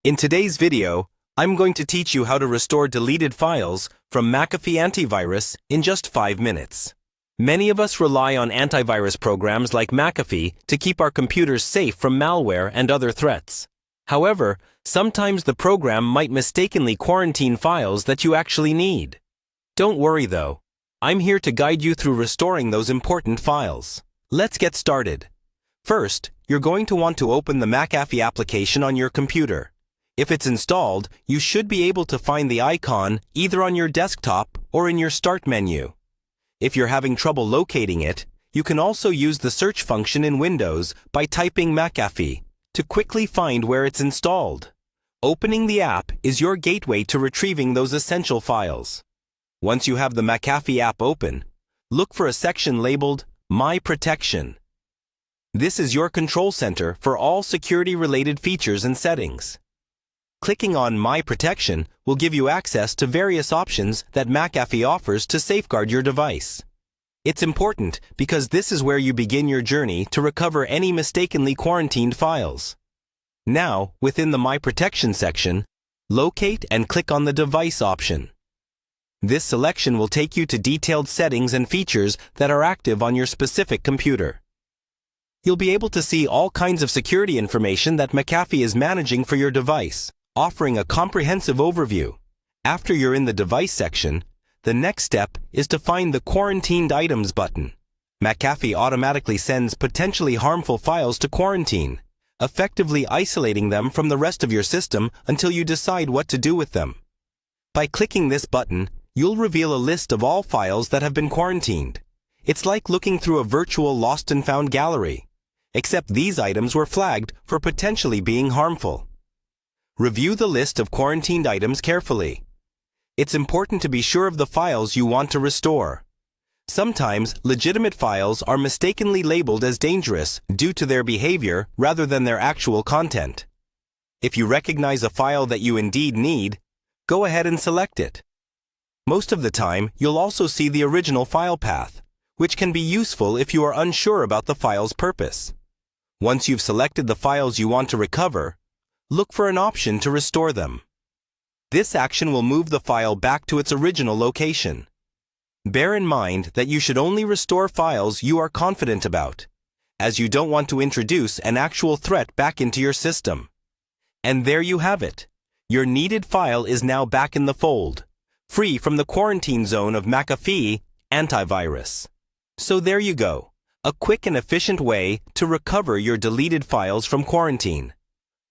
In today's video, I'm going to teach you how to restore deleted files from Mcafee Antivirus in just 5 minutes. Many of us rely on antivirus programs like Mcafee to keep our computers safe from malware and other threats. However, sometimes the program might mistakenly quarantine files that you actually need. Don't worry though. I'm here to guide you through restoring those important files. Let's get started. First, you're going to want to open the Mcafee application on your computer. If it's installed, you should be able to find the icon either on your desktop or in your Start menu. If you're having trouble locating it, you can also use the search function in Windows by typing Mcafee to quickly find where it's installed. Opening the app is your gateway to retrieving those essential files. Once you have the Mcafee app open, look for a section labeled My Protection. This is your control center for all security-related features and settings. Clicking on My Protection will give you access to various options that Mcafee offers to safeguard your device. It's important because this is where you begin your journey to recover any mistakenly quarantined files. Now, within the My Protection section, locate and click on the Device option. This selection will take you to detailed settings and features that are active on your specific computer. You'll be able to see all kinds of security information that Mcafee is managing for your device, offering a comprehensive overview. After you're in the Device section, the next step is to find the Quarantined Items button. Mcafee automatically sends potentially harmful files to quarantine, effectively isolating them from the rest of your system until you decide what to do with them. By clicking this button, you'll reveal a list of all files that have been quarantined. It's like looking through a virtual lost and found gallery, except these items were flagged for potentially being harmful. Review the list of quarantined items carefully. It's important to be sure of the files you want to restore. Sometimes, legitimate files are mistakenly labeled as dangerous due to their behavior rather than their actual content. If you recognize a file that you indeed need, go ahead and select it. Most of the time, you'll also see the original file path, which can be useful if you are unsure about the file's purpose. Once you've selected the files you want to recover, look for an option to restore them. This action will move the file back to its original location. Bear in mind that you should only restore files you are confident about, as you don't want to introduce an actual threat back into your system. And there you have it. Your needed file is now back in the fold, free from the quarantine zone of Mcafee Antivirus. So there you go, a quick and efficient way to recover your deleted files from quarantine.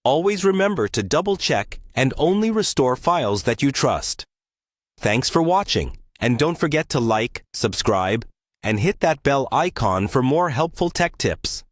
Always remember to double-check and only restore files that you trust. Thanks for watching, and don't forget to like, subscribe, and hit that bell icon for more helpful tech tips.